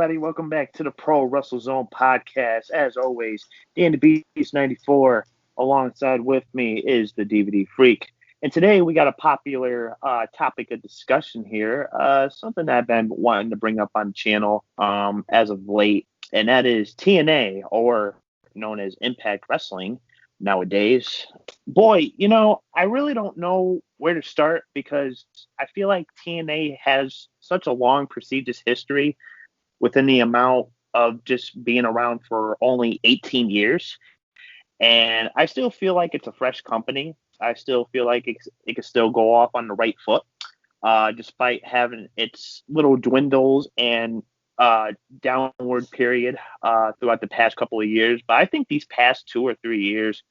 everybody. Welcome back to the Pro Wrestle Zone podcast. As always, Dan the Beast 94 alongside with me is the DVD Freak. And today we got a popular topic of discussion here, something that I've been wanting to bring up on the channel as of late, and that is TNA, or known as Impact Wrestling nowadays. Boy, I really don't know where to start because I feel like TNA has such a long, prestigious history within the amount of just being around for only 18 years. And I still feel like it's a fresh company. I still feel like it can still go off on the right foot, despite having its little dwindles and downward period throughout the past couple of years. But I think these past 2 or 3 years,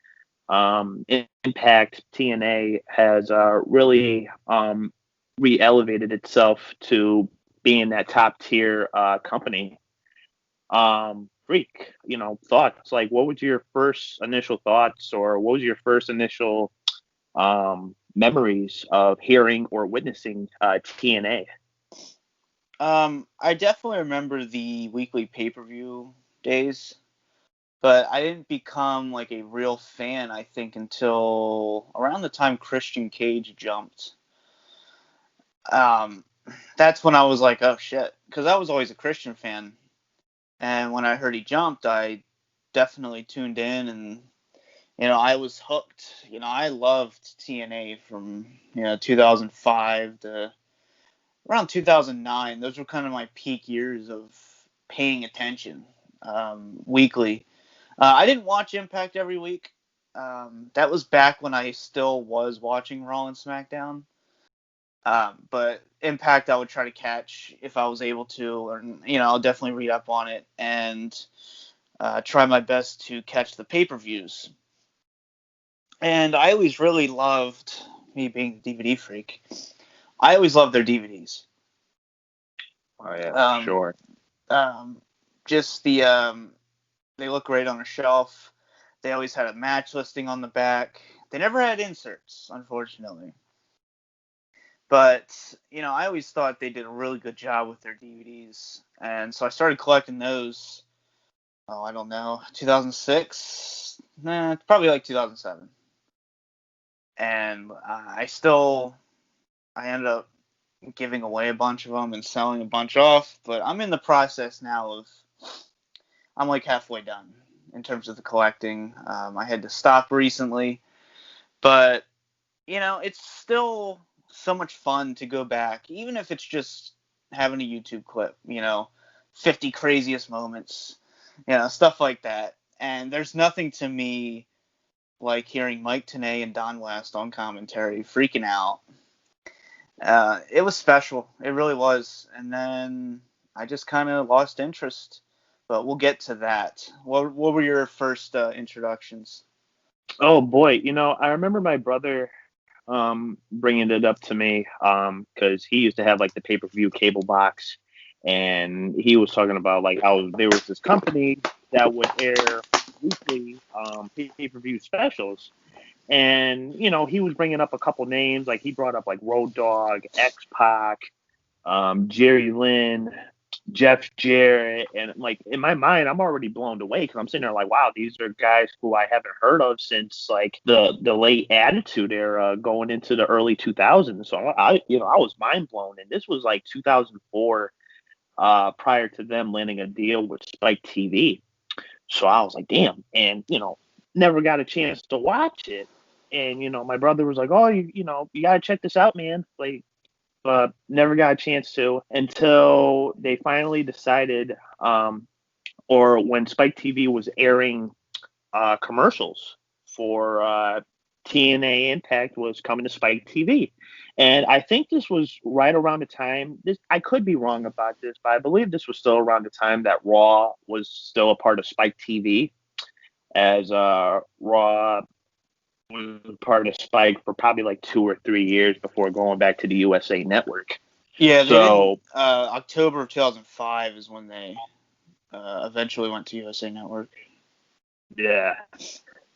Impact TNA has really re-elevated itself to being that top tier company. Freak, thoughts, like what was your first initial thoughts, or what was your first initial memories of hearing or witnessing TNA? I definitely remember the weekly pay-per-view days, but I didn't become like a real fan, I think, until around the time Christian Cage jumped. That's when I was like, oh shit, because I was always a Christian fan, and when I heard he jumped, I definitely tuned in, and I was hooked. I loved TNA from 2005 to around 2009. Those were kind of my peak years of paying attention weekly. I didn't watch Impact every week. That was back when I still was watching Raw and SmackDown. But Impact I would try to catch if I was able to, or I'll definitely read up on it and try my best to catch the pay-per-views. And I always really loved, me being a DVD freak, I always loved their DVDs. Oh yeah, sure. Just they look great on a shelf. They always had a match listing on the back. They never had inserts, unfortunately. But, I always thought they did a really good job with their DVDs. And so I started collecting those, I don't know, 2006? Probably like 2007. And I ended up giving away a bunch of them and selling a bunch off. But I'm in the process now I'm like halfway done in terms of the collecting. I had to stop recently. But, it's still so much fun to go back, even if it's just having a YouTube clip, 50 craziest moments, stuff like that. And there's nothing to me like hearing Mike Tenay and Don West on commentary freaking out. It was special. It really was. And then I just kind of lost interest, but we'll get to that. What were your first introductions? Oh boy, I remember my brother bringing it up to me because he used to have like the pay-per-view cable box, and he was talking about like how there was this company that would air weekly pay-per-view specials, and he was bringing up a couple names, like he brought up like Road Dogg, X-Pac, Jerry Lynn, Jeff Jarrett, and like in my mind, I'm already blown away because I'm sitting there like, wow, these are guys who I haven't heard of since like the late Attitude Era, going into the early 2000s. So I was mind blown, and this was like 2004, prior to them landing a deal with Spike TV. So I was like, damn, and never got a chance to watch it. And my brother was like, oh, you gotta check this out, man. Like, but never got a chance to until they finally decided, or when Spike TV was airing commercials for TNA Impact was coming to Spike TV. And I think this was right around the time, I could be wrong about this, but I believe this was still around the time that Raw was still a part of Spike TV, as Raw was part of Spike for probably like 2 or 3 years before going back to the USA Network. Yeah, October of 2005 is when they eventually went to USA Network. Yeah.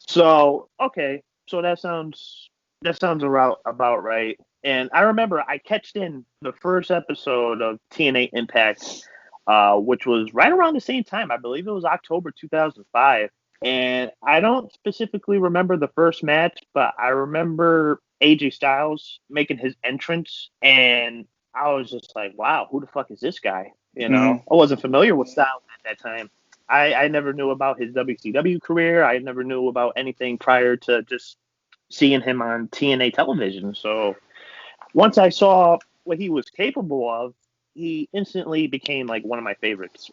So okay, so that sounds about right. And I remember I catched in the first episode of TNA Impact which was right around the same time. I believe it was October 2005. And I don't specifically remember the first match, but I remember AJ Styles making his entrance, and I was just like, wow, who the fuck is this guy? I wasn't familiar with Styles at that time. I never knew about his WCW career. I never knew about anything prior to just seeing him on TNA television. So once I saw what he was capable of, he instantly became like one of my favorites.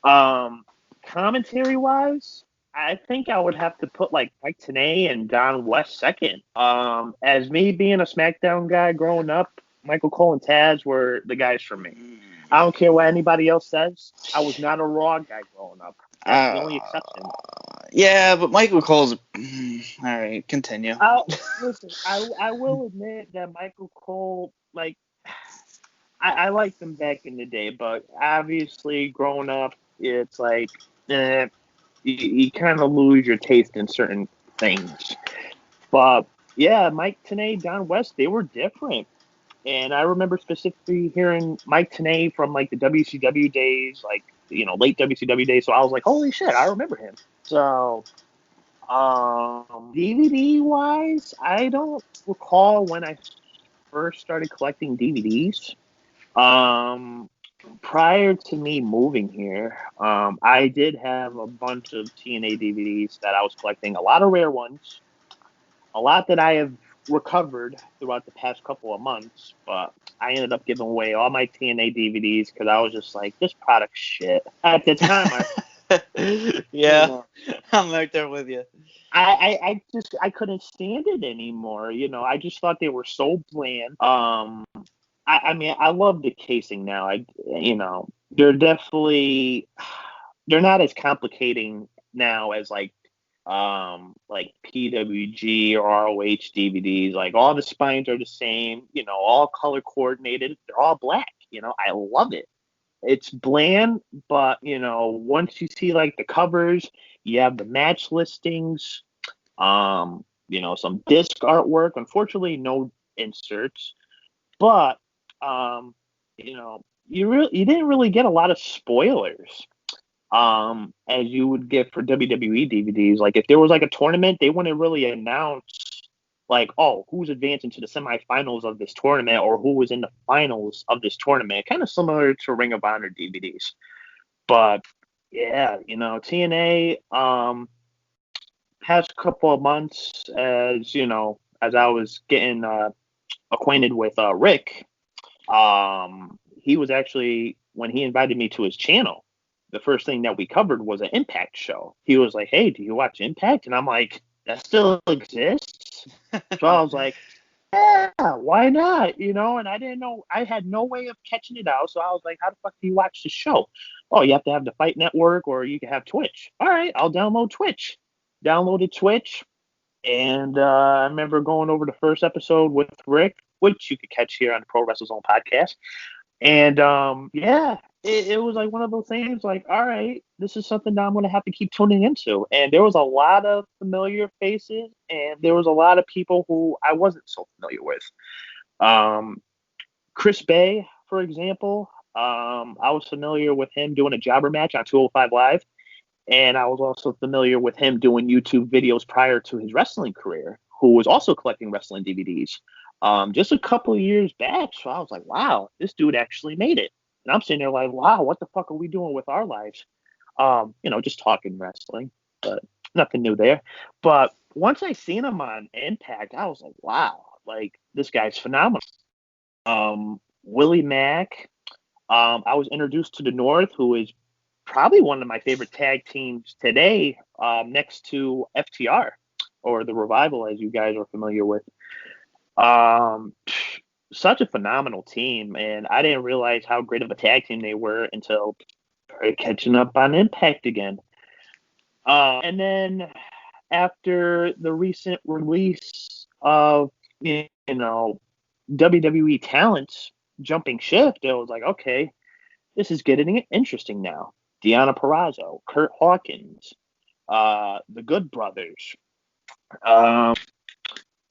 Um, Commentary wise, I think I would have to put like Mike Tenay and Don West second. As me being a SmackDown guy growing up, Michael Cole and Taz were the guys for me. I don't care what anybody else says. I was not a Raw guy growing up. That's the only exception. Yeah, but Michael Cole's all right. Continue. Listen, I will admit that Michael Cole, like, I liked him back in the day, but obviously growing up, it's like you kind of lose your taste in certain things. But yeah, Mike Tenay, Don West, they were different. And I remember specifically hearing Mike Tenay from like the WCW days, like, late WCW days. So I was like, holy shit, I remember him. So DVD wise, I don't recall when I first started collecting DVDs. Prior to me moving here, I did have a bunch of TNA DVDs that I was collecting, a lot of rare ones, a lot that I have recovered throughout the past couple of months, but I ended up giving away all my TNA DVDs because I was just like, this product's shit. At the time, yeah, I'm right there with you. I couldn't stand it anymore. I just thought they were so bland. I mean, I love the casing now. They're definitely, they're not as complicating now as like PWG or ROH DVDs. Like all the spines are the same, all color coordinated. They're all black. I love it. It's bland, but once you see like the covers, you have the match listings, some disc artwork. Unfortunately, no inserts, but you didn't really get a lot of spoilers as you would get for WWE DVDs. Like if there was like a tournament, they wouldn't really announce like, oh, who's advancing to the semifinals of this tournament or who was in the finals of this tournament. Kind of similar to Ring of Honor DVDs. But yeah, TNA past couple of months as I was getting acquainted with Rick, he was actually, when he invited me to his channel, the first thing that we covered was an Impact show. He was like, hey, do you watch Impact? And I'm like, that still exists? So I was like, yeah, why not? And I didn't know, I had no way of catching it out. So I was like, how the fuck do you watch the show? Oh, you have to have the Fight Network or you can have Twitch. All right, I'll download Twitch. Downloaded Twitch. And I remember going over the first episode with Rick, which you could catch here on the Pro Wrestle Zone podcast. And yeah, it was like one of those things like, all right, this is something that I'm going to have to keep tuning into. And there was a lot of familiar faces, and there was a lot of people who I wasn't so familiar with. Chris Bay, for example, I was familiar with him doing a jobber match on 205 Live. And I was also familiar with him doing YouTube videos prior to his wrestling career, who was also collecting wrestling DVDs just a couple of years back. So I was like, wow, this dude actually made it. And I'm sitting there like, wow, what the fuck are we doing with our lives? Just talking wrestling, but nothing new there. But once I seen him on Impact, I was like, wow, like this guy's phenomenal. Willie Mack. I was introduced to the North, who is probably one of my favorite tag teams today, next to FTR or the Revival, as you guys are familiar with. Such a phenomenal team, and I didn't realize how great of a tag team they were until catching up on Impact again. And then after the recent release of WWE talents jumping shift, it was like, okay, this is getting interesting now. Deonna Purrazzo, Kurt Hawkins, the Good Brothers.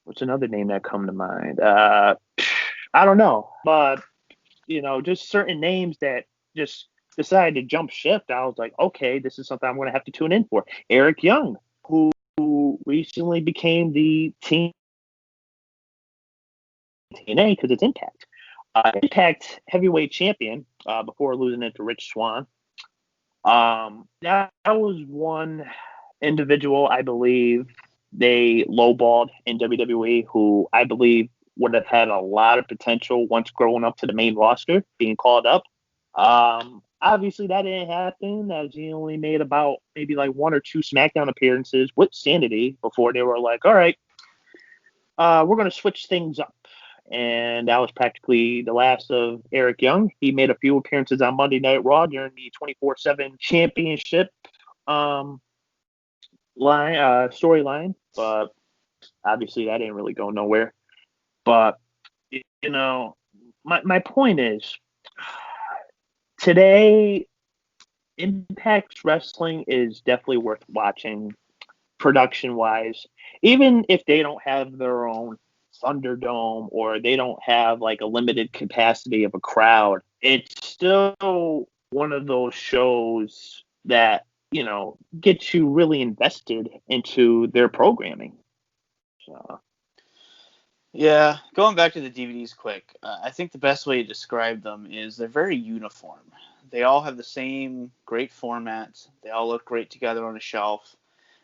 What's another name that come to mind? I don't know, but just certain names that just decided to jump ship, I was like, okay, this is something I'm going to have to tune in for. Eric Young, who recently became the team TNA because it's Impact. Impact heavyweight champion before losing it to Rich Swann. That was one individual I believe they lowballed in WWE, who I believe would have had a lot of potential once growing up to the main roster, being called up. Obviously that didn't happen, as he only made about maybe like 1 or 2 SmackDown appearances with Sanity before they were like, all right, we're going to switch things up. And that was practically the last of Eric Young. He made a few appearances on Monday Night Raw during the 24/7 championship storyline, but obviously that didn't really go nowhere. But my point is, today Impact Wrestling is definitely worth watching production wise, even if they don't have their own Thunderdome or they don't have like a limited capacity of a crowd. It's still one of those shows that gets you really invested into their programming. So. Yeah, going back to the DVDs quick, I think the best way to describe them is they're very uniform. They all have the same great format. They all look great together on a shelf.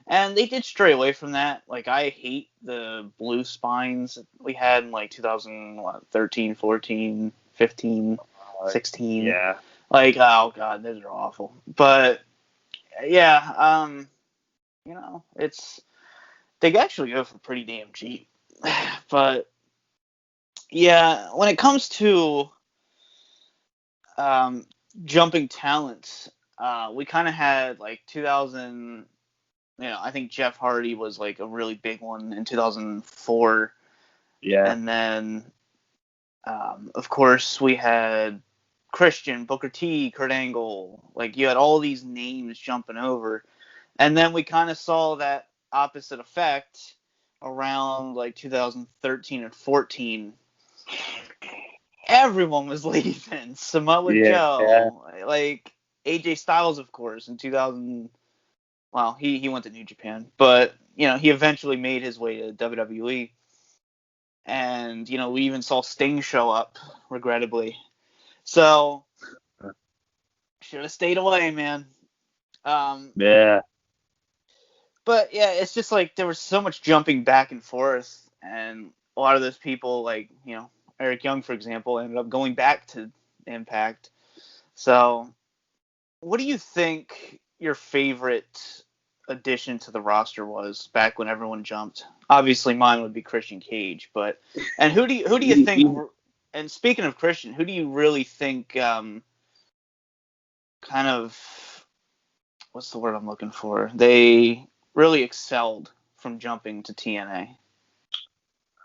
And they did stray away from that. Like, I hate the blue spines that we had in, like, 2013, 14, 15, 16. Yeah. Like, oh, God, those are awful. But, yeah, they actually go for pretty damn cheap. But, yeah, when it comes to jumping talents, we kind of had, like, 2000... I think Jeff Hardy was like a really big one in 2004. Yeah. And then, of course, we had Christian, Booker T, Kurt Angle. Like, you had all these names jumping over. And then we kind of saw that opposite effect around like 2013 and 14. Everyone was leaving. Samoa Joe. Like, AJ Styles, of course, in 2000. Well, he went to New Japan, but, he eventually made his way to WWE. And, we even saw Sting show up, regrettably. So, should have stayed away, man. Yeah. But, yeah, it's just like there was so much jumping back and forth. And a lot of those people, like, Eric Young, for example, ended up going back to Impact. So, what do you think your favorite addition to the roster was back when everyone jumped? Obviously, mine would be Christian Cage, and who do you think? And speaking of Christian, who do you really think kind of, what's the word I'm looking for? They really excelled from jumping to TNA.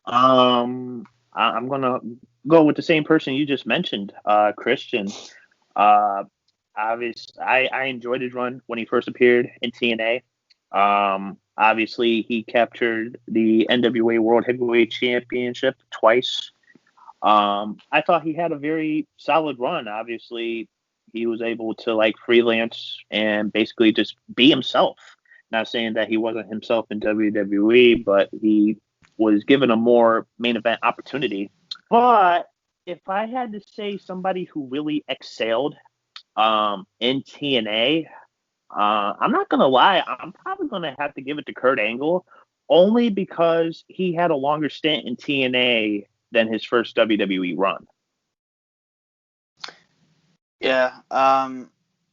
I'm gonna go with the same person you just mentioned, Christian. Obviously, I enjoyed his run when he first appeared in TNA. Obviously, he captured the NWA World Heavyweight Championship twice. I thought he had a very solid run. Obviously, he was able to like freelance and basically just be himself. Not saying that he wasn't himself in WWE, but he was given a more main event opportunity. But if I had to say somebody who really excelled in TNA, I'm not gonna lie, I'm probably gonna have to give it to Kurt Angle, only because he had a longer stint in TNA than his first WWE run. Yeah,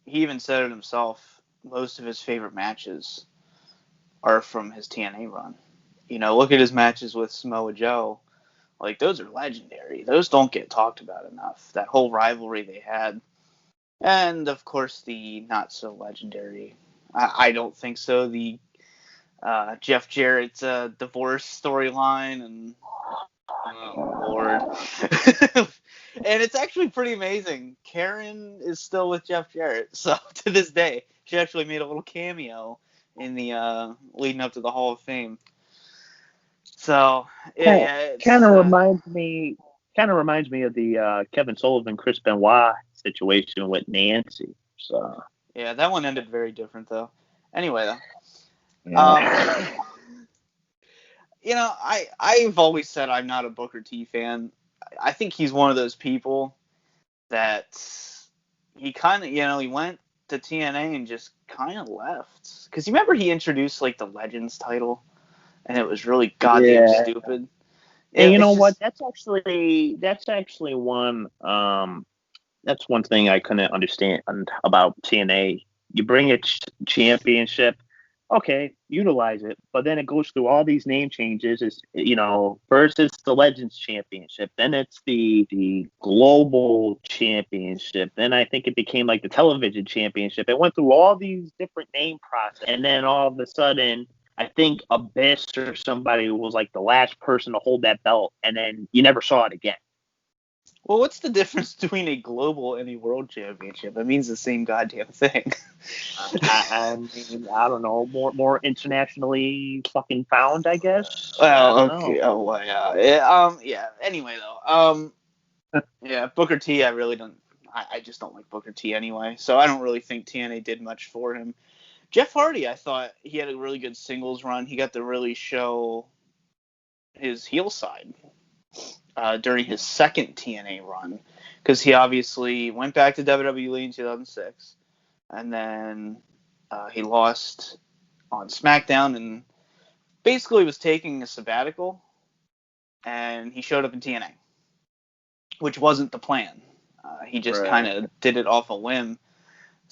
he even said it himself. Most of his favorite matches are from his TNA run. Look at his matches with Samoa Joe. Like, those are legendary. Those don't get talked about enough. That whole rivalry they had. And, of course, the not-so-legendary. I don't think so. The Jeff Jarrett's divorce storyline. And, oh, Lord. And it's actually pretty amazing. Karen is still with Jeff Jarrett. So, to this day, she actually made a little cameo in the leading up to the Hall of Fame. So, yeah, kind of reminds me of the Kevin Sullivan, Chris Benoit situation with Nancy. So Yeah, that one ended very different though. Anyway, though, yeah. I've always said I'm not a Booker T fan. I think he's one of those people that he kind of, he went to TNA and just kind of left. Because you remember he introduced like the Legends title, and it was really goddamn Yeah. stupid. And you It's know what? just, That's actually one that's one thing I couldn't understand about TNA. You bring a championship, okay, utilize it, but then it goes through all these name changes. Is first it's the Legends Championship, then it's the Global Championship, then I think it became like the Television Championship. It went through all these different name process, and then all of a sudden, I think Abyss or somebody was like the last person to hold that belt, and then you never saw it again. well, what's the difference between a global and a world championship? It means the same goddamn thing. I mean, I don't know, more internationally fucking found, I guess. I Well, don't okay. know. Oh, well, yeah. Yeah. Anyway, though, yeah, Booker T. I really don't. I just don't like Booker T. anyway, so I don't really think TNA did much for him. Jeff Hardy, I thought he had a really good singles run. He got to really show his heel side during his second TNA run, because he obviously went back to WWE in 2006, and then he lost on SmackDown and basically was taking a sabbatical, and he showed up in TNA, which wasn't the plan. He just kind Right. of did it off a whim.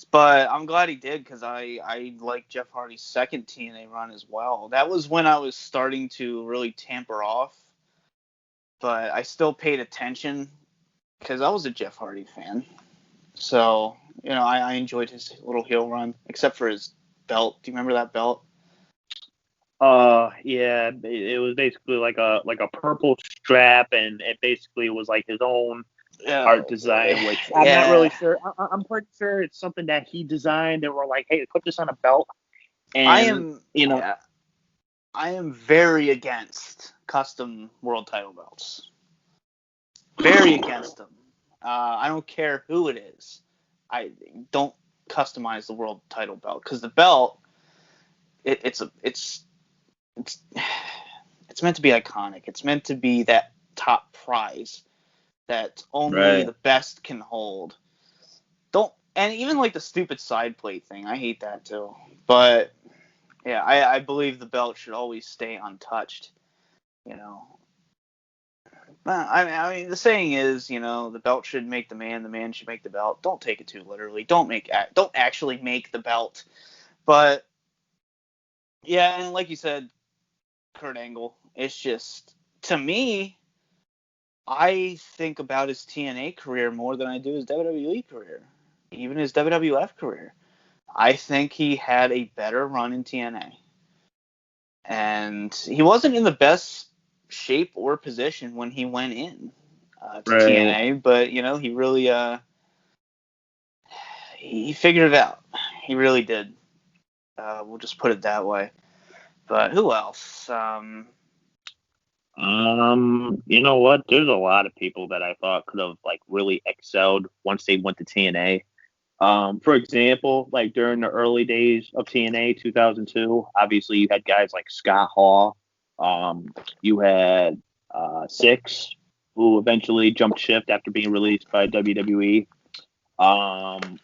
But I'm glad he did, because I like Jeff Hardy's second TNA run as well. That was when I was starting to really tamper off, but I still paid attention because I was a Jeff Hardy fan. So, I enjoyed his little heel run, except for his belt. Do you remember that belt? Yeah, it was basically like a purple strap, and it basically was like his own art Oh boy. design, which I'm not really Yeah. sure. I'm pretty sure it's something that he designed, and we're like, hey, put this on a belt, I and am you know, yeah, I am very against custom world title belts. Very against them. I don't care who it is. I don't customize the world title belt, because the belt, it's it's meant to be iconic. It's meant to be that top prize that only right, the best can hold. Don't And even like the stupid side plate thing, I hate that too. But yeah, I believe the belt should always stay untouched. You know, Well, I mean, the saying is, the belt should make the man should make the belt. Don't take it too literally. Don't actually make the belt. But yeah, and like you said, Kurt Angle, it's just, to me, I think about his TNA career more than I do his WWE career, even his WWF career. I think he had a better run in TNA, and he wasn't in the best shape or position when he went in to right. TNA, but he really he figured it out. He really did. We'll just put it that way. But who else? You know what? There's a lot of people that I thought could have like really excelled once they went to TNA. For example, like during the early days of TNA 2002, obviously you had guys like Scott Hall. You had Six, who eventually jumped ship after being released by WWE.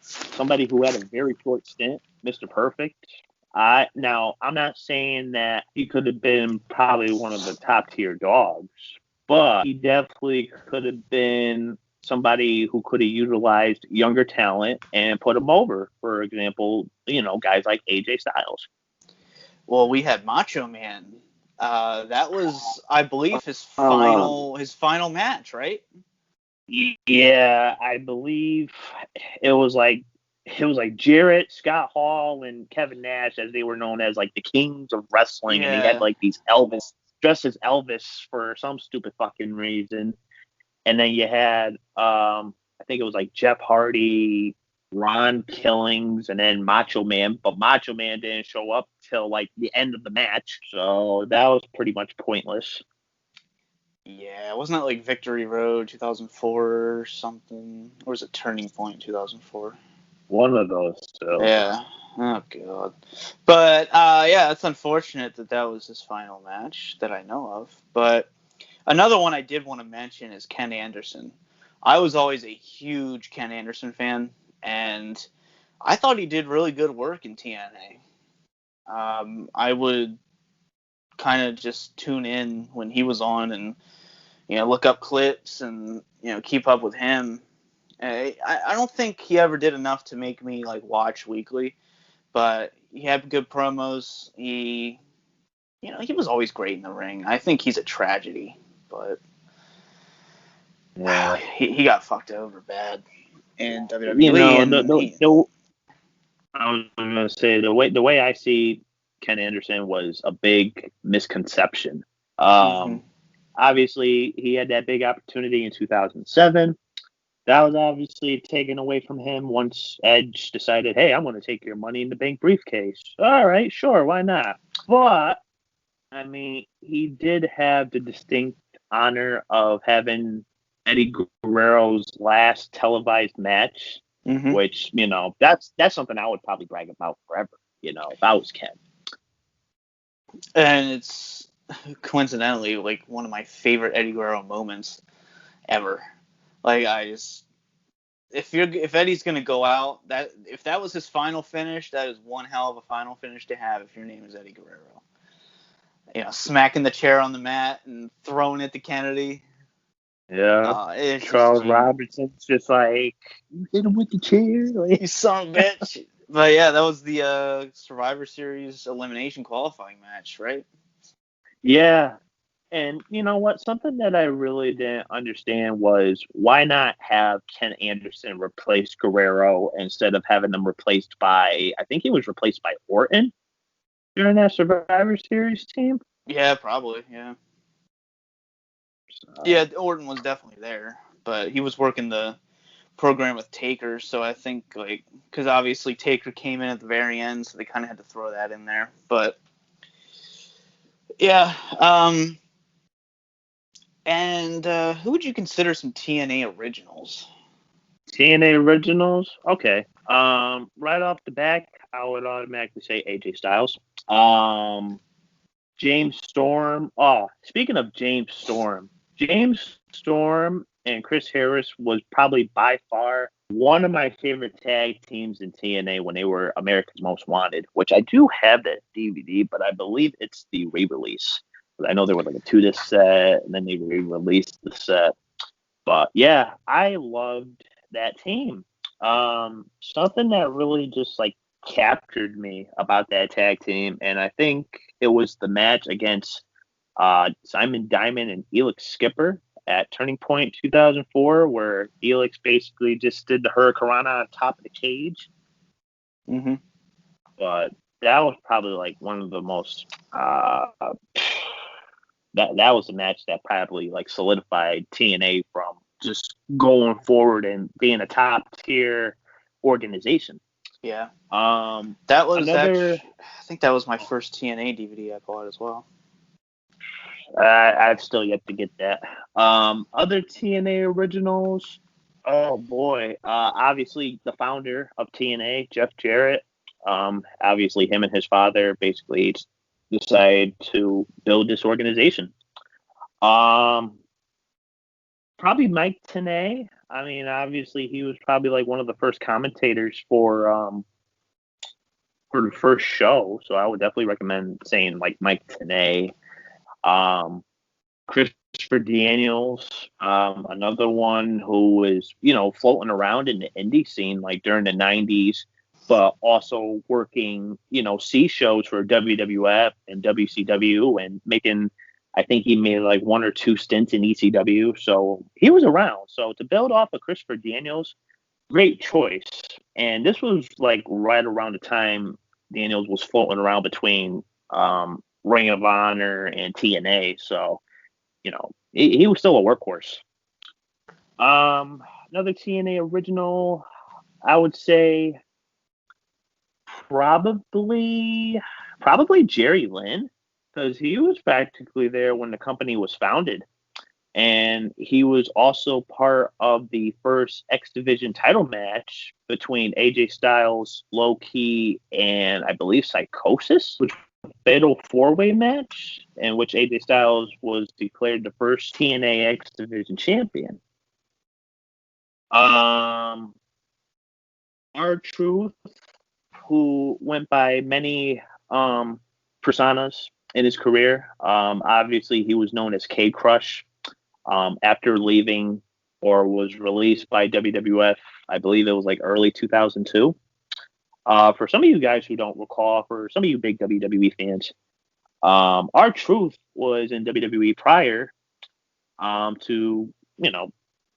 Somebody who had a very short stint, Mr. Perfect. I'm not saying that he could have been probably one of the top tier dogs, but he definitely could have been somebody who could have utilized younger talent and put him over. For example, guys like AJ Styles. Well, we had Macho Man. That was, I believe, his Um, final match, right? yeah, I believe it was like Jarrett, Scott Hall, and Kevin Nash, as they were known as like the kings of wrestling, and they had Yeah. like these Elvis dressed as Elvis for some stupid fucking reason. And then you had I think it was like Jeff Hardy, Ron Killings, and then Macho Man, but Macho Man didn't show up till like the end of the match, so that was pretty much pointless. Yeah, wasn't that like Victory Road 2004 or something? Or was it Turning Point 2004? One of those two. Yeah. Oh god. But yeah, it's unfortunate that was his final match that I know of. But another one I did want to mention is Ken Anderson. I was always a huge Ken Anderson fan, and I thought he did really good work in TNA. I would kind of just tune in when he was on and look up clips and keep up with him. I don't think he ever did enough to make me like watch weekly, but he had good promos. He was always great in the ring. I think he's a tragedy, but Yeah. he got fucked over bad in WWE. You know, And I was gonna say the way I see Ken Anderson was a big misconception. Mhm. Obviously, he had that big opportunity in 2007. That was obviously taken away from him once Edge decided, hey, I'm going to take your Money in the Bank briefcase. All right, sure, why not? But, I mean, he did have the distinct honor of having Eddie Guerrero's last televised match, Mhm. which, that's something I would probably brag about forever, if I was Ken. And it's coincidentally like one of my favorite Eddie Guerrero moments ever. Like if Eddie's gonna go out, if that was his final finish, that is one hell of a final finish to have if your name is Eddie Guerrero. Smacking the chair on the mat and throwing it to Kennedy. Yeah. It's Charles just Robinson's just like, you hit him with the chair. Like, you son of a bitch. But yeah, that was the Survivor Series elimination qualifying match, right? yeah. And you know what? Something that I really didn't understand was why not have Ken Anderson replace Guerrero instead of having them replaced by, I think he was replaced by Orton during that Survivor Series team. Yeah, probably. Yeah. Yeah, Orton was definitely there, but he was working the program with Taker, so I think because obviously Taker came in at the very end, so they kind of had to throw that in there. But yeah, and who would you consider some TNA originals? TNA originals. Okay. Right off the back, I would automatically say AJ Styles. James Storm. Oh, speaking of James Storm and Chris Harris was probably by far one of my favorite tag teams in TNA when they were America's Most Wanted, which I do have that DVD, but I believe it's the re-release. I know there was like a 2-disc set, and then they re-released the set. But yeah, I loved that team. Something that really just like captured me about that tag team, and I think it was the match against Simon Diamond and Elix Skipper at Turning Point 2004, where Elix basically just did the Hurricanrana on top of the cage. Mm-hmm. But that was probably like one of the most that was a match that probably like solidified TNA from just going forward and being a top tier organization. Yeah. That was actually, I think that was my first TNA DVD I bought as well. I've still yet to get that. Other TNA originals. Oh boy. Obviously the founder of TNA, Jeff Jarrett. Obviously him and his father basically decided to build this organization. Probably Mike Tenay. I mean, obviously he was probably like one of the first commentators for the first show, so I would definitely recommend saying like Mike Tenay. Christopher Daniels, another one who was, floating around in the indie scene like during the 90s, but also working, C shows for WWF and WCW and making, I think he made like 1 or 2 stints in ECW. So he was around. So to build off of Christopher Daniels, great choice. And this was like right around the time Daniels was floating around between Ring of Honor and TNA. So, he was still a workhorse. Another TNA original, I would say probably Jerry Lynn, because he was practically there when the company was founded. And he was also part of the first X Division title match between AJ Styles, Low Ki, and I believe Psychosis, which was a fatal four-way match in which AJ Styles was declared the first TNA X Division champion. R-Truth, who went by many personas in his career. Obviously, he was known as K-Crush after leaving or was released by WWF. I believe it was like early 2002. For some of you guys who don't recall, for some of you big WWE fans, R-Truth was in WWE prior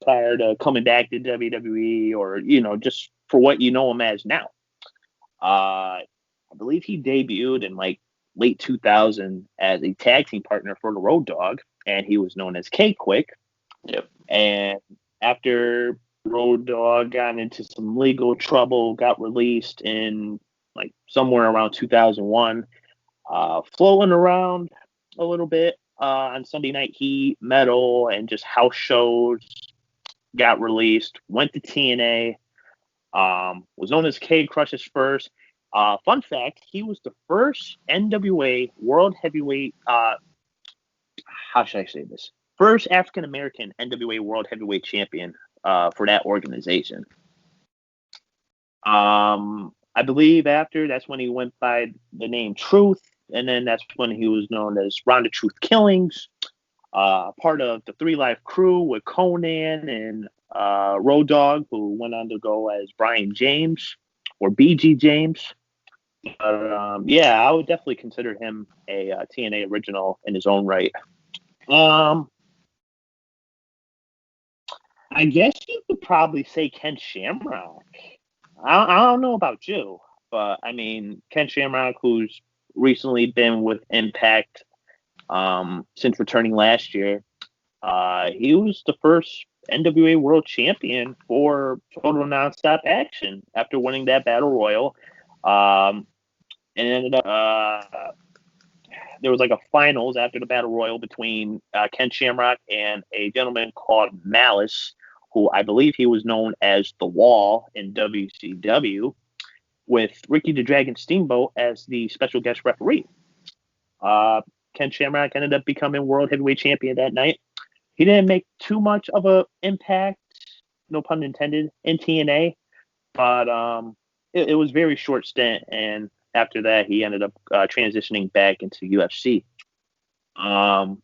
prior to coming back to WWE, or just for what you know him as now. I believe he debuted in like late 2000 as a tag team partner for the Road Dogg, and he was known as K-Quick. Yep. And after Road Dogg got into some legal trouble, got released in like somewhere around 2001, floating around a little bit on Sunday Night Heat, Metal, and just house shows, got released, went to TNA, was known as K-Crush's first. Fun fact, he was the first NWA World Heavyweight, how should I say this? First African-American NWA World Heavyweight Champion for that organization. I believe that's when he went by the name Truth, and then that's when he was known as Ronda Truth Killings, part of the Three Life Crew with Conan and Road Dogg, who went on to go as Brian James or BG James. But yeah, I would definitely consider him a TNA original in his own right. I guess you could probably say Ken Shamrock. I don't know about you, but I mean, Ken Shamrock, who's recently been with Impact since returning last year, he was the first NWA World Champion for Total Nonstop Action after winning that Battle Royal. And ended up, there was like a finals after the Battle Royal between Ken Shamrock and a gentleman called Malice, who I believe he was known as The Wall in WCW, with Ricky the Dragon Steamboat as the special guest referee. Ken Shamrock ended up becoming World Heavyweight Champion that night. He didn't make too much of an impact, no pun intended, in TNA, but it was very short stint, and after that, he ended up transitioning back into UFC. I'm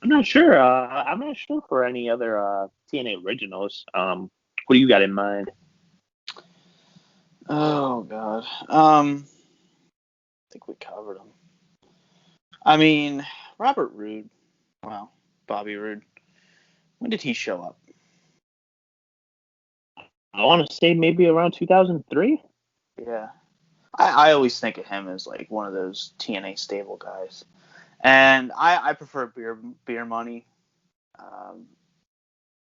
not sure. I'm not sure for any other TNA originals. What do you got in mind? Oh God. I think we covered them. I mean, Robert Roode. Wow, Bobby Roode. When did he show up? I want to say maybe around 2003. Yeah. I always think of him as like one of those TNA stable guys. And I prefer Beer Money.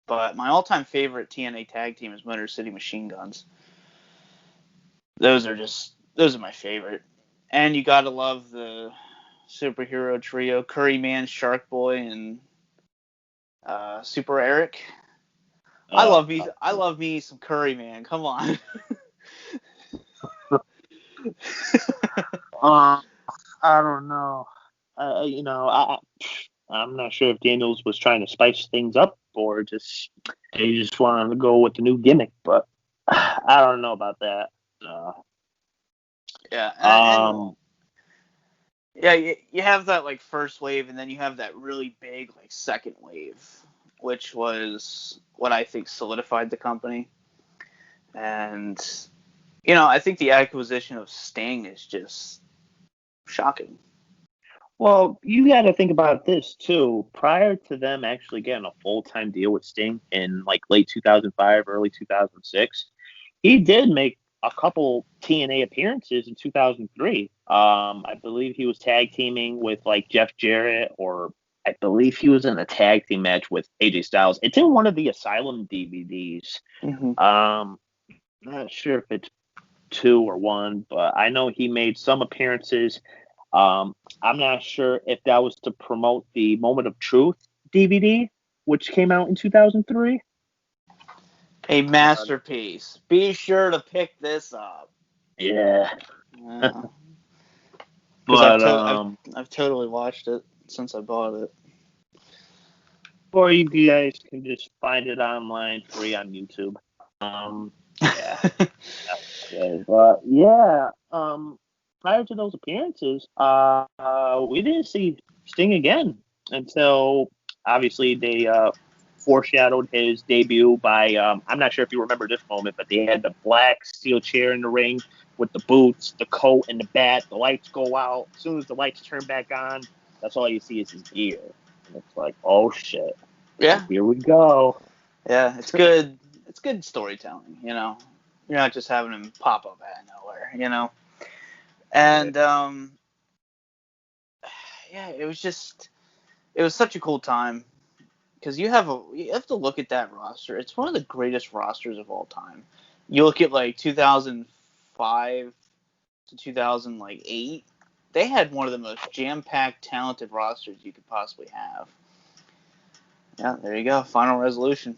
But my all-time favorite TNA tag team is Motor City Machine Guns. Those are my favorite. And you gotta love the superhero trio, Curry Man, Shark Boy, and Super Eric. I love me some Curry Man. Come on. I don't know. I'm not sure if Daniels was trying to spice things up or just he just wanted to go with the new gimmick, but I don't know about that. Yeah. Yeah, you have that like first wave, and then you have that really big like second wave, which was what I think solidified the company. And I think the acquisition of Sting is just shocking. Well, you got to think about this too. Prior to them actually getting a full-time deal with Sting in like late 2005, early 2006, he did make a couple TNA appearances in 2003. I believe he was tag teaming with like Jeff Jarrett, or I believe he was in a tag team match with AJ Styles. It's in one of the Asylum DVDs. Mm-hmm. Not sure if it's 2 or 1, but I know he made some appearances. I'm not sure if that was to promote the Moment of Truth DVD, which came out in 2003. A masterpiece. Be sure to pick this up. Yeah. Because But I've totally watched it since I bought it. or you guys can just find it online free on YouTube. Yeah. But yeah, prior to those appearances, we didn't see Sting again until obviously they foreshadowed his debut by I'm not sure if you remember this moment, but they had the black steel chair in the ring with the boots, the coat, and the bat. The lights go out. As soon as the lights turn back on, that's all you see is his gear. And it's like, oh shit. Yeah. Here we go. Yeah, it's good. It's good storytelling, you know. You're not just having him pop up out of nowhere, you know. And yeah, it was such a cool time because you have to look at that roster. It's one of the greatest rosters of all time. You look at like 2005 to 2008, they had one of the most jam-packed, talented rosters you could possibly have. Yeah, there you go. Final Resolution.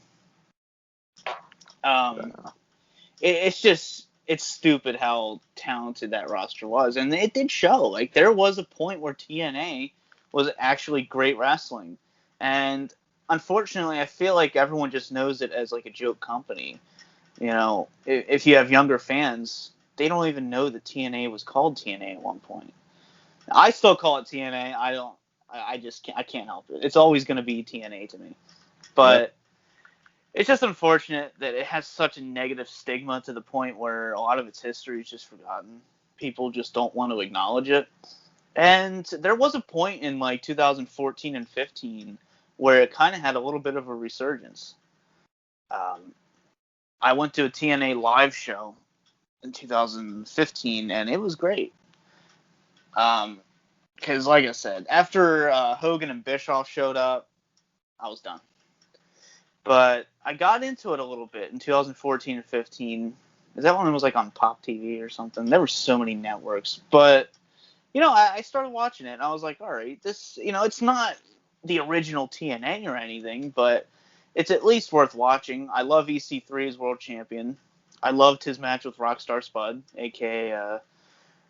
It's stupid how talented that roster was, and it did show. Like, there was a point where TNA was actually great wrestling, and unfortunately, I feel like everyone just knows it as like a joke company. You know, if you have younger fans, they don't even know that TNA was called TNA at one point. I still call it TNA. I can't help it. It's always going to be TNA to me, but. Yeah. It's just unfortunate that it has such a negative stigma to the point where a lot of its history is just forgotten. People just don't want to acknowledge it. And there was a point in like 2014 and 15 where it kind of had a little bit of a resurgence. I went to a TNA live show in 2015, and it was great. Because, like I said, after Hogan and Bischoff showed up, I was done. But I got into it a little bit in 2014 and 15. Is that when it was like on Pop TV or something? There were so many networks. But, you know, I started watching it, and I was like, all right, this, you know, it's not the original TNA or anything, but it's at least worth watching. I love EC3 as world champion. I loved his match with Rockstar Spud, a.k.a.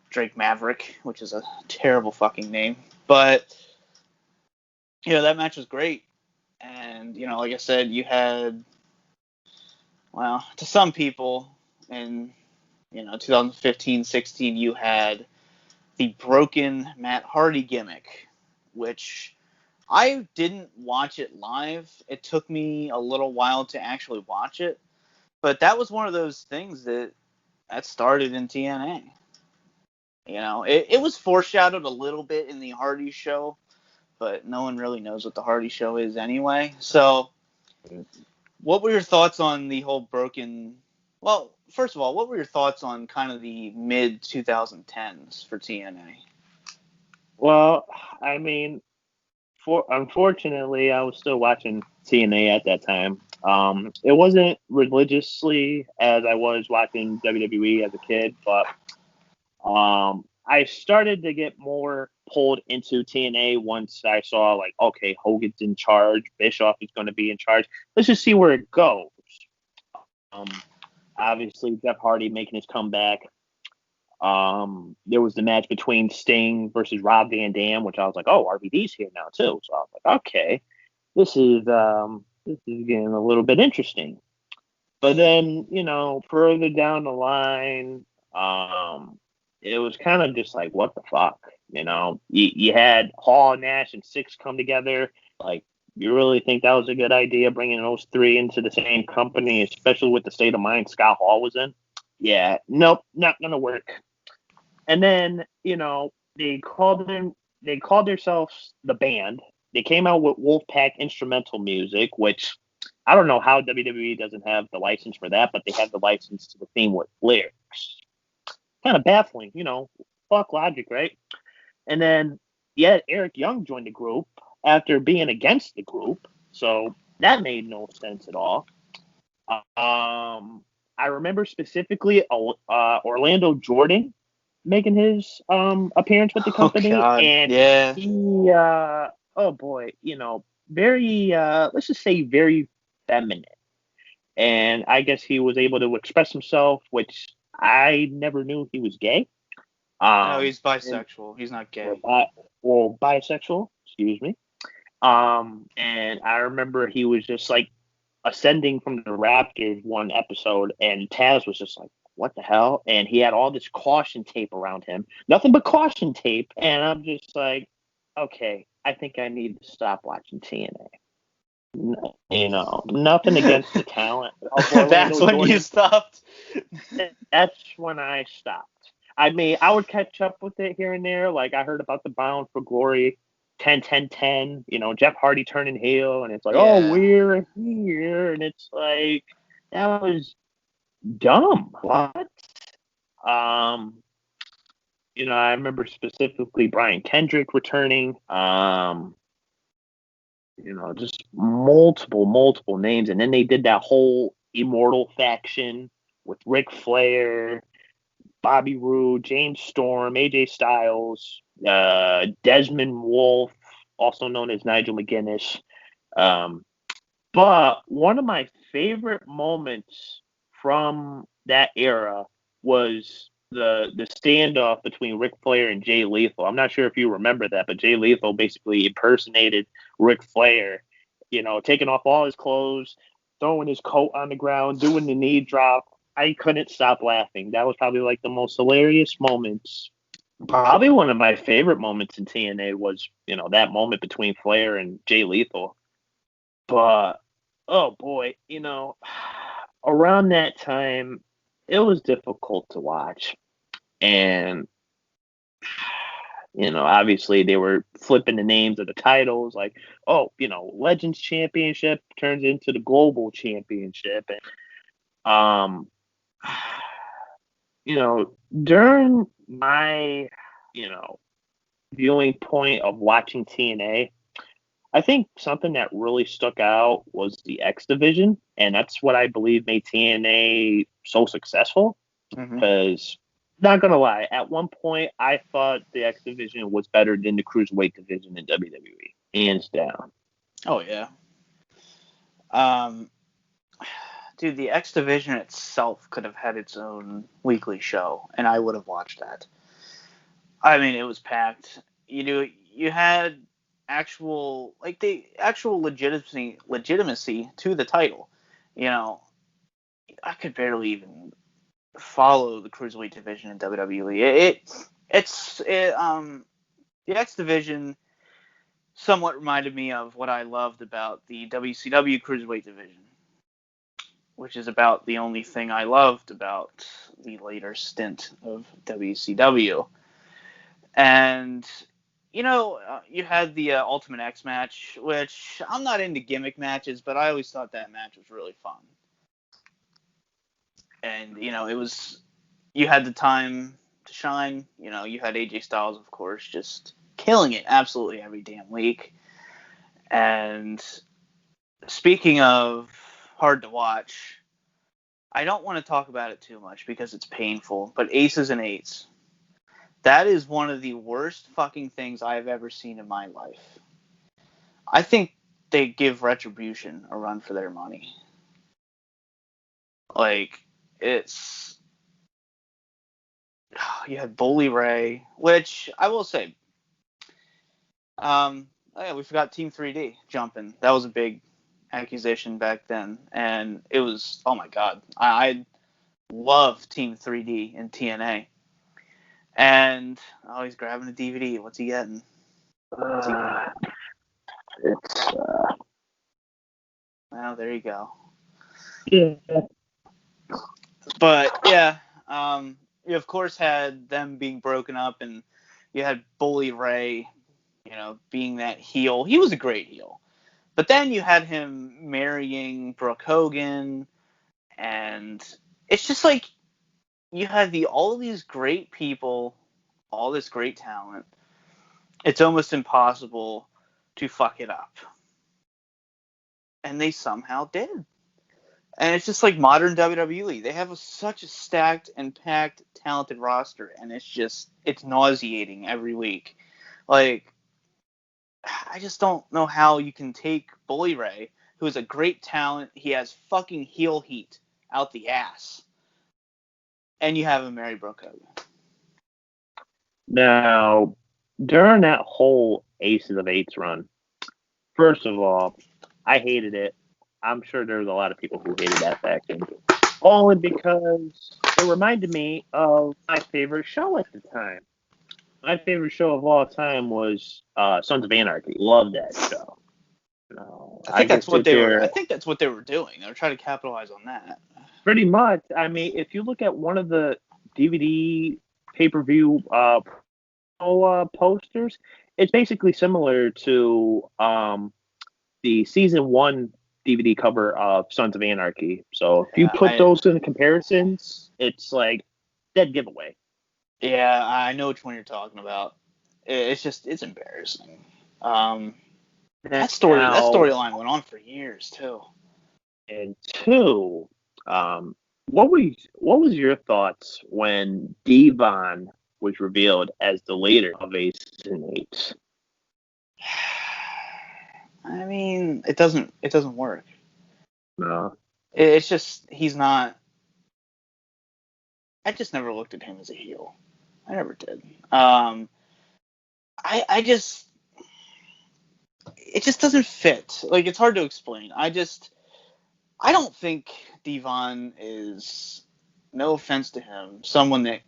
Drake Maverick, which is a terrible fucking name. But, you know, that match was great. And, you know, like I said, you had, well, to some people in, you know, 2015, 16, you had the broken Matt Hardy gimmick, which I didn't watch it live. It took me a little while to actually watch it. But that was one of those things that started in TNA. You know, it was foreshadowed a little bit in the Hardy show, but no one really knows what the Hardy show is anyway. So, what were your thoughts on the whole broken... Well, first of all, what were your thoughts on kind of the mid-2010s for TNA? Well, I mean, unfortunately, I was still watching TNA at that time. It wasn't religiously as I was watching WWE as a kid, but I started to get more pulled into TNA once I saw, like, okay, Hogan's in charge, Bischoff is going to be in charge. Let's just see where it goes. Obviously, Jeff Hardy making his comeback. There was the match between Sting versus Rob Van Dam, which I was like, oh, RVD's here now too. So I was like, okay, this is getting a little bit interesting. But then, you know, further down the line, it was kind of just like, what the fuck, you know? You had Hall, Nash, and Six come together. Like, you really think that was a good idea, bringing those three into the same company, especially with the state of mind Scott Hall was in? Yeah, nope, not gonna work. And then, you know, they called themselves the band. They came out with Wolfpack instrumental music, which I don't know how WWE doesn't have the license for that, but they have the license to the theme with lyrics. Kind of baffling, you know. Fuck logic, right? And then, yeah, Eric Young joined the group after being against the group, so that made no sense at all. I remember specifically Orlando Jordan making his appearance with the company, God. and yeah. he, oh boy, you know, very, let's just say, very feminine. And I guess he was able to express himself, which I never knew he was gay. No, he's And bisexual. He's not or gay. bisexual, excuse me. And I remember he was just like ascending from the Raptors one episode, and Taz was just like, "What the hell?" And he had all this caution tape around him, nothing but caution tape. And I'm just like, okay, I think I need to stop watching TNA. Nothing against the talent of That's Orlando when you Jordan. stopped. That's when I stopped. I mean, I would catch up with it here and there. Like, I heard about the Bound for Glory 10 10 10, Jeff Hardy turning heel, and it's like, oh, Yeah. we're here. And it's like, that was dumb. What? Um, I remember specifically Brian Kendrick returning. Just multiple names. And then they did that whole Immortal faction with Ric Flair, Bobby Roode, James Storm, AJ Styles, Desmond Wolfe, also known as Nigel McGuinness. But one of my favorite moments from that era was the standoff between Ric Flair and Jay Lethal. I'm not sure if you remember that, but Jay Lethal basically impersonated Ric Flair, taking off all his clothes, throwing his coat on the ground, doing the knee drop. I couldn't stop laughing. That was probably like the most hilarious moments. Probably one of my favorite moments in TNA was, that moment between Flair and Jay Lethal. But oh boy, around that time, it was difficult to watch. And, obviously they were flipping the names of the titles like, oh, Legends Championship turns into the Global Championship. And, during my, viewing point of watching TNA, I think something that really stuck out was the X Division, and that's what I believe made TNA so successful. Mm-hmm. Because, not gonna lie, at one point I thought the X Division was better than the Cruiserweight division in WWE, hands down. Oh yeah. Dude, the X Division itself could have had its own weekly show, and I would have watched that. I mean, it was packed. You had the actual legitimacy to the title. I could barely even follow the cruiserweight division in WWE. The X Division somewhat reminded me of what I loved about the WCW cruiserweight division, which is about the only thing I loved about the later stint of WCW. And you had the Ultimate X match, which I'm not into gimmick matches, but I always thought that match was really fun. And you had the time to shine. You had AJ Styles, of course, just killing it absolutely every damn week. And speaking of hard to watch, I don't want to talk about it too much because it's painful, but Aces and Eights. That is one of the worst fucking things I've ever seen in my life. I think they give Retribution a run for their money. Like, you had Bully Ray, which I will say, we forgot Team 3D jumping. That was a big accusation back then, and it was, oh my god, I love Team 3D in TNA. And he's grabbing a DVD. What's he getting? It's Well, there you go. yeah. But yeah, you of course had them being broken up, and you had Bully Ray, being that heel. He was a great heel. But then you had him marrying Brooke Hogan, and it's just like you had all of these great people, all this great talent. It's almost impossible to fuck it up. And they somehow did. And it's just like modern WWE. They have such a stacked and packed, talented roster, and it's nauseating every week. Like, I just don't know how you can take Bully Ray, who is a great talent. He has fucking heel heat out the ass, and you have him marry Brooke Hogan. Now, during that whole Aces of Eights run, first of all, I hated it. I'm sure there was a lot of people who hated that faction. Only because it reminded me of my favorite show at the time. My favorite show of all time was Sons of Anarchy. Love that show. No, I I think could that's what sit they were. there. I think that's what they were doing. They were trying to capitalize on that. Pretty much. I mean, if you look at one of the DVD pay-per-view posters, it's basically similar to the season 1 DVD cover of Sons of Anarchy. So if you Yeah, put those in comparisons, it's like dead giveaway. I know which one you're talking about. It's embarrassing. That Now, storyline went on for years too. and two, what was your thoughts when Devon was revealed as the leader of Aces and Eights? I mean, it doesn't work. No. It's just he's not. I just never looked at him as a heel. I never did. I just it just doesn't fit. Like, it's hard to explain. I don't think Devon is, no offense to him, someone that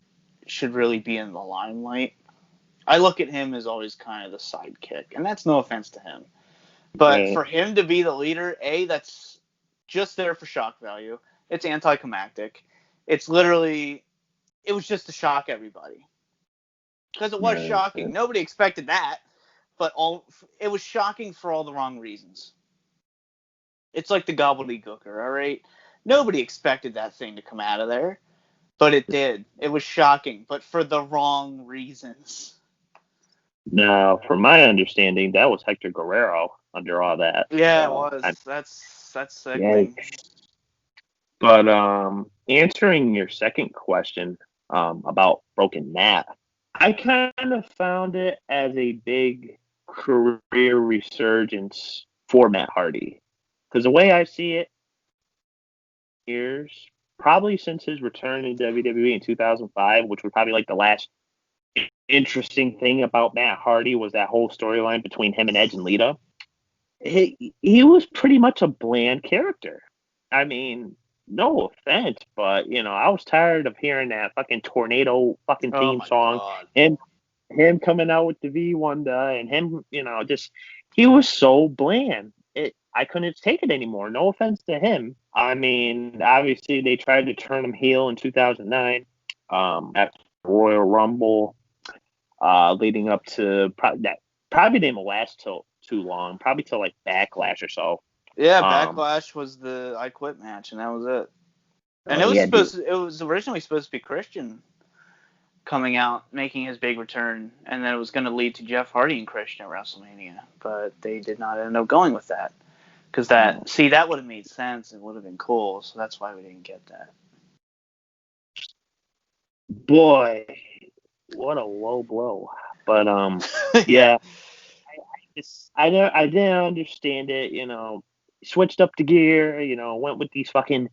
should really be in the limelight. I look at him as always kind of the sidekick, and that's no offense to him. But Right. for him to be the leader, that's just there for shock value. It's anticlimactic. It's literally, it was just to shock everybody. Because it was shocking. Nobody expected that, but it was shocking for all the wrong reasons. It's like the gobbledygooker, all right? Nobody expected that thing to come out of there, but it did. It was shocking, but for the wrong reasons. Now, from my understanding, that was Hector Guerrero under all that. Yeah, it was. That's sickening. Yeah. But answering your second question about Broken Matt, I kind of found it as a big career resurgence for Matt Hardy. Because the way I see it, years probably since his return in WWE in 2005, which was probably like the last interesting thing about Matt Hardy was that whole storyline between him and Edge and Lita. He was pretty much a bland character. I mean, no offense, but I was tired of hearing that fucking tornado fucking theme song. God. And him coming out with the V Wanda and him, just he was so bland. I couldn't take it anymore. No offense to him. I mean, obviously they tried to turn him heel in 2009 after Royal Rumble, leading up to probably didn't last too long, probably till like Backlash or so. Yeah, Backlash was the I Quit match, and that was it. And it was originally supposed to be Christian coming out, making his big return, and then it was going to lead to Jeff Hardy and Christian at WrestleMania, but they did not end up going with that. Because that would have made sense. It would have been cool, so that's why we didn't get that. Boy, what a low blow. But yeah, I didn't understand it. Switched up the gear. Went with these fucking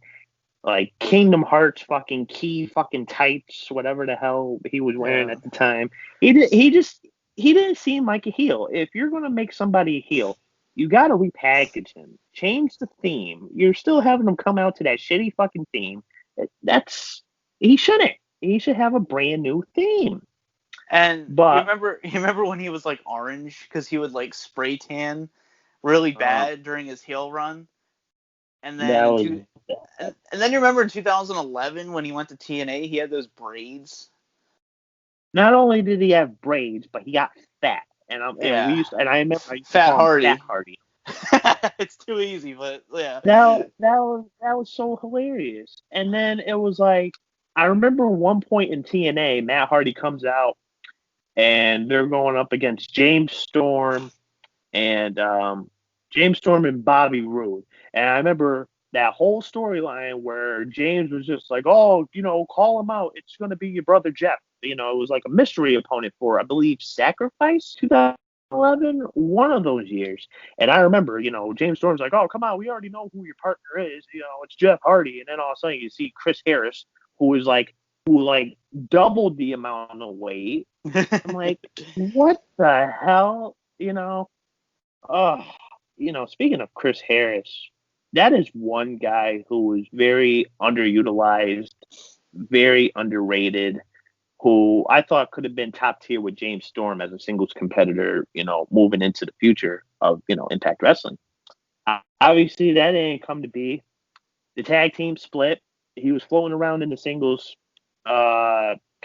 like Kingdom Hearts fucking key fucking tights, whatever the hell he was wearing at the time. He didn't seem like a heel. If you're gonna make somebody a heel, you gotta repackage him, change the theme. You're still having him come out to that shitty fucking theme. He shouldn't. He should have a brand new theme. And you remember when he was like orange because he would like spray tan really bad during his heel run, and then and then you remember in 2011 when he went to TNA, he had those braids. Not only did he have braids, but he got fat. I remember Fat Hardy. Fat Hardy. It's too easy, but yeah. That was so hilarious. And then it was like, I remember one point in TNA, Matt Hardy comes out and they're going up against James Storm and Bobby Roode. And I remember that whole storyline where James was just like, oh, call him out. It's going to be your brother Jeff. It was like a mystery opponent for, I believe, Sacrifice 2000. 11, one of those years. And I remember, James Storm's like, oh, come on, we already know who your partner is. It's Jeff Hardy. And then all of a sudden you see Chris Harris, who doubled the amount of weight. I'm like, what the hell? Oh, speaking of Chris Harris, that is one guy who is very underutilized, very underrated, who I thought could have been top tier with James Storm as a singles competitor, moving into the future of, Impact Wrestling. Obviously, that didn't come to be. The tag team split. He was floating around in the singles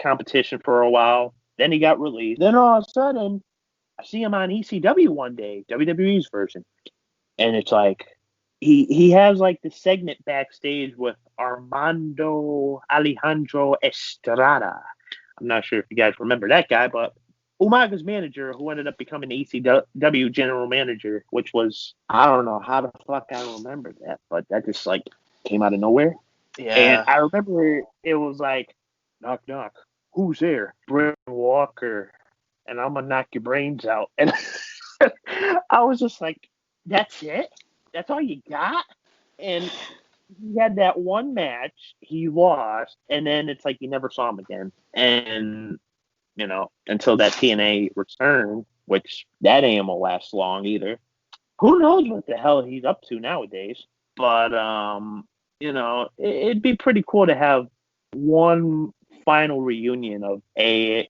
competition for a while. Then he got released. Then all of a sudden, I see him on ECW one day, WWE's version. And it's like, he has like the segment backstage with Armando Alejandro Estrada. I'm not sure if you guys remember that guy, but Umaga's manager, who ended up becoming the ECW general manager, which was, I don't know how the fuck I remember that, but that just like came out of nowhere. Yeah. And I remember it was like, knock, knock, who's there? Brent Walker, and I'm going to knock your brains out. And I was just like, that's it? That's all you got? And he had that one match, he lost, and then it's like you never saw him again. And, until that TNA return, which that ain't gonna last long either. Who knows what the hell he's up to nowadays? But, it'd be pretty cool to have one final reunion of AMW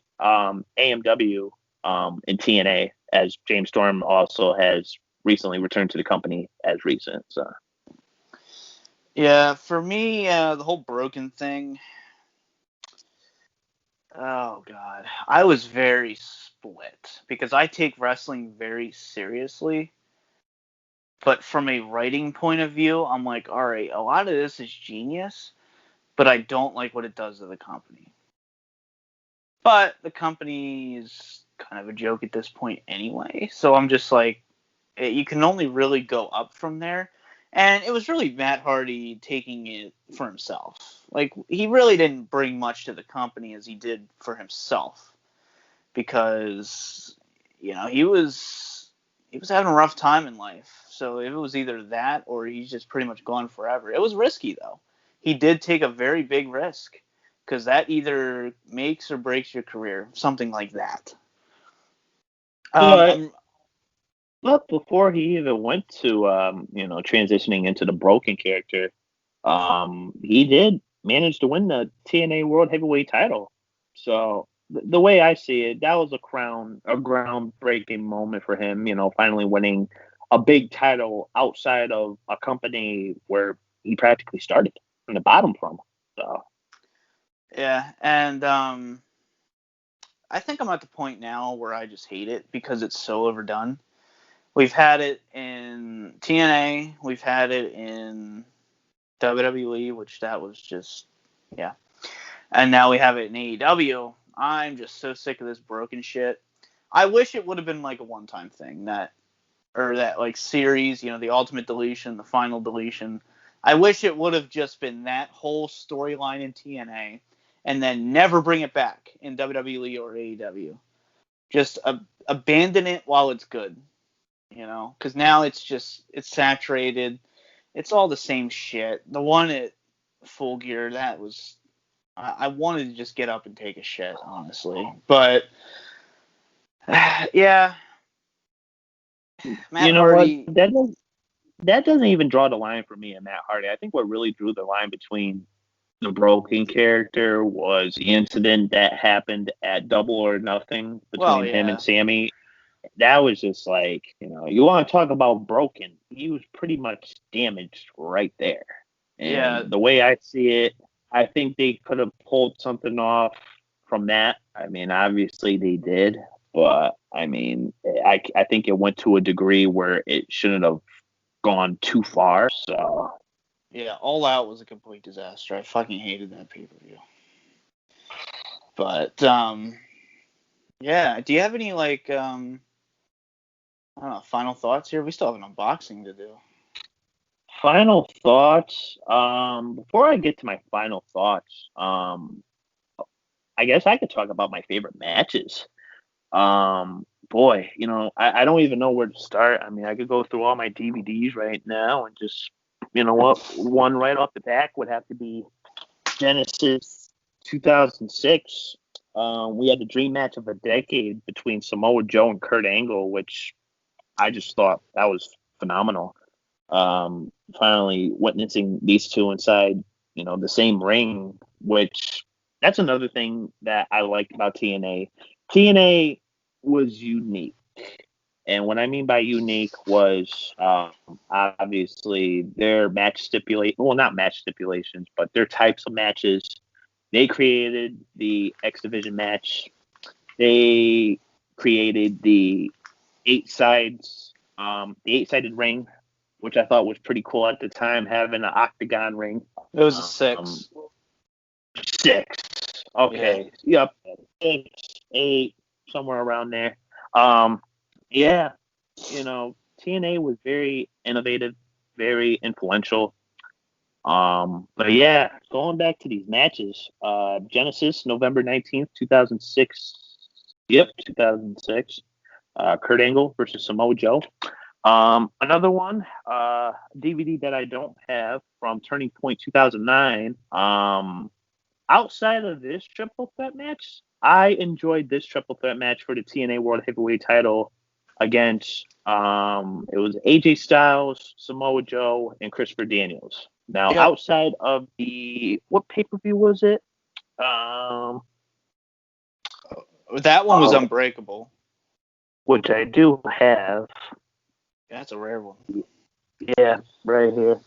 in TNA, as James Storm also has recently returned to the company as recent. So. Yeah, for me, the whole Broken thing. Oh God, I was very split because I take wrestling very seriously. But from a writing point of view, I'm like, all right, a lot of this is genius, but I don't like what it does to the company. But the company is kind of a joke at this point anyway, so I'm just like, you can only really go up from there. And it was really Matt Hardy taking it for himself. Like, he really didn't bring much to the company as he did for himself, because he was having a rough time in life. So it was either that or he's just pretty much gone forever. It was risky though. He did take a very big risk, because that either makes or breaks your career, something like that. But before he even went to transitioning into the Broken character, he did manage to win the TNA World Heavyweight title. So the way I see it, that was a groundbreaking moment for him. Finally winning a big title outside of a company where he practically started from the bottom from. So. Yeah, and I think I'm at the point now where I just hate it because it's so overdone. We've had it in TNA, we've had it in WWE, which that was just, yeah. And now we have it in AEW. I'm just so sick of this Broken shit. I wish it would have been like a one-time thing, that like series, the Ultimate Deletion, the Final Deletion. I wish it would have just been that whole storyline in TNA, and then never bring it back in WWE or AEW. Just abandon it while it's good. Because now it's saturated. It's all the same shit. The one at Full Gear, that was, I wanted to just get up and take a shit, honestly. But yeah, Matt Hardy. What? That doesn't even draw the line for me and Matt Hardy. I think what really drew the line between the Broken character was the incident that happened at Double or Nothing between him and Sammy. That was just like, you want to talk about broken. He was pretty much damaged right there. And the way I see it, I think they could have pulled something off from that. I mean, obviously they did, but I mean, I think it went to a degree where it shouldn't have gone too far. So yeah, All Out was a complete disaster. I fucking hated that pay-per-view. But yeah, do you have any like I don't know, final thoughts here? We still have an unboxing to do. Final thoughts. Before I get to my final thoughts, I guess I could talk about my favorite matches. boy, I don't even know where to start. I mean, I could go through all my DVDs right now and just, you know what, one right off the back would have to be Genesis 2006. We had the dream match of the decade between Samoa Joe and Kurt Angle, which I just thought that was phenomenal. Finally witnessing these two inside, the same ring, which that's another thing that I liked about TNA. TNA was unique. And what I mean by unique was obviously their not match stipulations, but their types of matches. They created the X Division match. They created the the eight-sided ring, which I thought was pretty cool at the time, having an octagon ring. It was a 6. 6. Okay. Yeah. Yep. 6, 8, somewhere around there. Yeah. TNA was very innovative, very influential. But yeah, going back to these matches, Genesis, November 19th, 2006. Yep, 2006. Kurt Angle versus Samoa Joe. Another one, DVD that I don't have from Turning Point 2009. Outside of this triple threat match, I enjoyed this triple threat match for the TNA World Heavyweight title against it was AJ Styles, Samoa Joe, and Christopher Daniels. Now, outside of what pay-per-view was it? That one was Unbreakable, which I do have. Yeah, that's a rare one. Yeah, right here.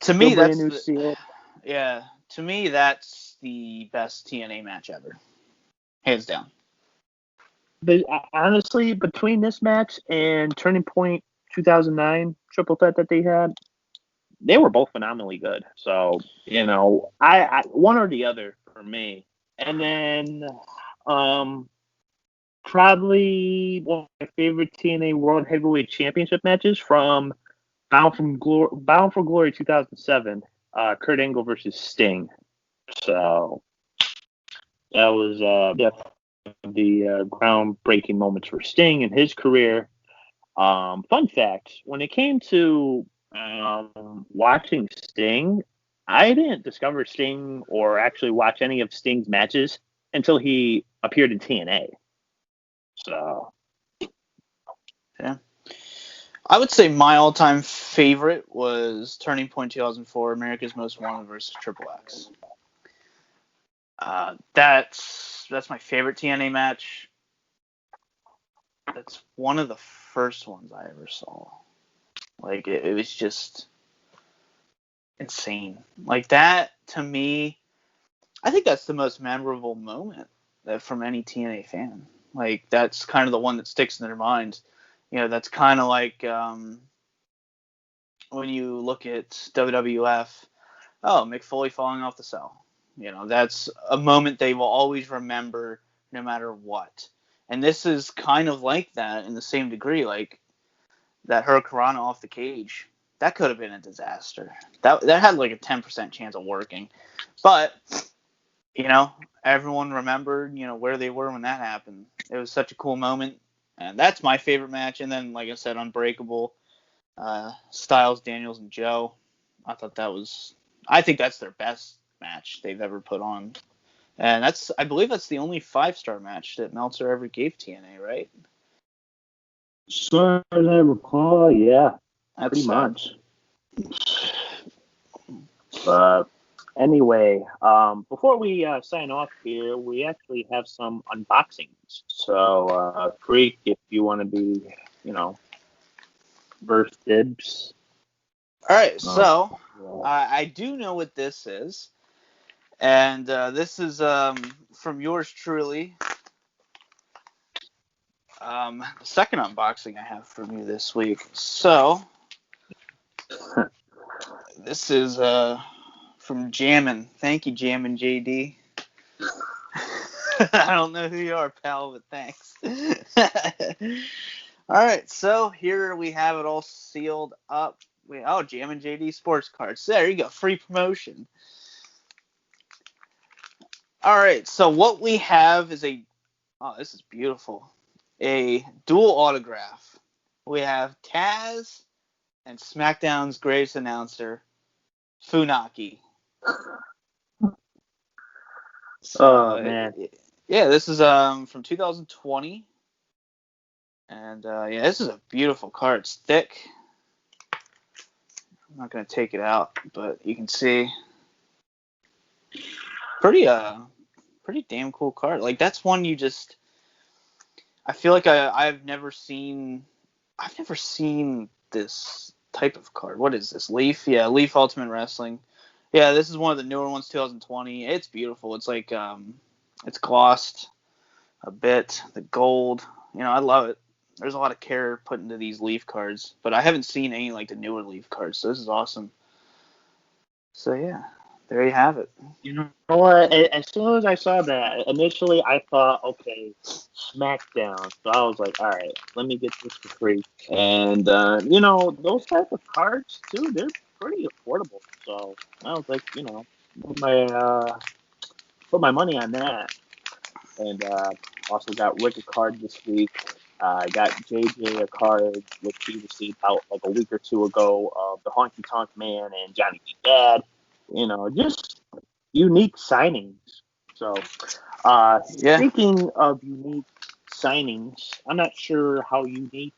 To me, that's to me, that's the best TNA match ever, hands down. But honestly, between this match and Turning Point 2009 triple threat that they had, they were both phenomenally good. So, I one or the other for me. And then, probably one of my favorite TNA World Heavyweight Championship matches from Bound for Glory 2007, Kurt Angle versus Sting. So that was the groundbreaking moments for Sting in his career. Fun fact: when it came to watching Sting, I didn't discover Sting or actually watch any of Sting's matches until he appeared in TNA. So, yeah. I would say my all-time favorite was Turning Point 2004, America's Most Wanted versus Triple X. That's my favorite TNA match. That's one of the first ones I ever saw. Like, it was just insane. Like, that, to me, I think that's the most memorable moment from any TNA fan. Like, that's kind of the one that sticks in their mind. That's kind of like when you look at WWF, Mick Foley falling off the cell. That's a moment they will always remember no matter what. And this is kind of like that in the same degree. Like, that Hurricanrana off the cage, that could have been a disaster. That had like a 10% chance of working. But, everyone remembered, where they were when that happened. It was such a cool moment. And that's my favorite match. And then, like I said, Unbreakable, Styles, Daniels, and Joe. I think that's their best match they've ever put on. And I believe that's the only 5-star match that Meltzer ever gave TNA, right? So as I recall, yeah, pretty much. Anyway, before we sign off here, we actually have some unboxings. So, Freak, if you want to be, first dibs. All right, so I do know what this is. And this is from yours truly. The second unboxing I have from you this week. So, this is from Jammin'. Thank you, Jammin' JD. I don't know who you are, pal, but thanks. All right, so here we have it all sealed up. Jammin' JD sports cards. So there you go, free promotion. All right, so what we have is this is beautiful. a dual autograph. We have Taz and SmackDown's greatest announcer, Funaki. Oh man. Yeah, this is from 2020, and yeah, this is a beautiful card. It's thick. I'm not gonna take it out, but you can see pretty damn cool card. Like that's one you just. I feel like I've never seen this type of card. What is this? Leaf? Yeah, Leaf Ultimate Wrestling. Yeah, this is one of the newer ones, 2020. It's beautiful. It's like it's glossed a bit. The gold, I love it. There's a lot of care put into these Leaf cards, but I haven't seen any like the newer Leaf cards, so this is awesome. So yeah, there you have it. You know what? As soon as I saw that, initially I thought, okay, SmackDown. So I was like, all right, let me get this for free. And those type of cards too, they're pretty affordable. So I was like, put my money on that. And also got Rick a card this week. I got JJ a card, which he received out like a week or two ago of the Honky Tonk Man and Johnny B. Bad. Just unique signings. So, Speaking of unique signings, I'm not sure how unique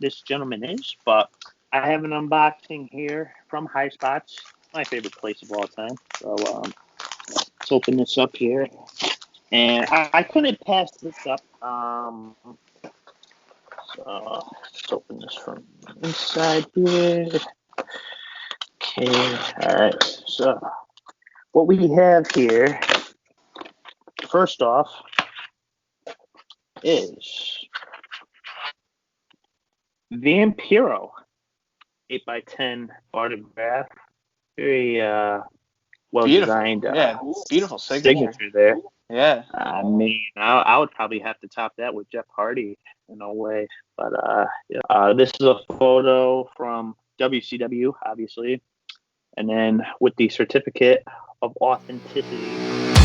this gentleman is, but I have an unboxing here from High Spots, my favorite place of all time. So, let's open this up here. And I couldn't pass this up. So let's open this from inside here. Okay, all right. So what we have here, first off, is Vampiro 8x10 autograph. Very well designed. Yeah, beautiful signature there. Yeah. I mean, I would probably have to top that with Jeff Hardy in a way. But this is a photo from WCW, obviously. And then with the certificate of authenticity.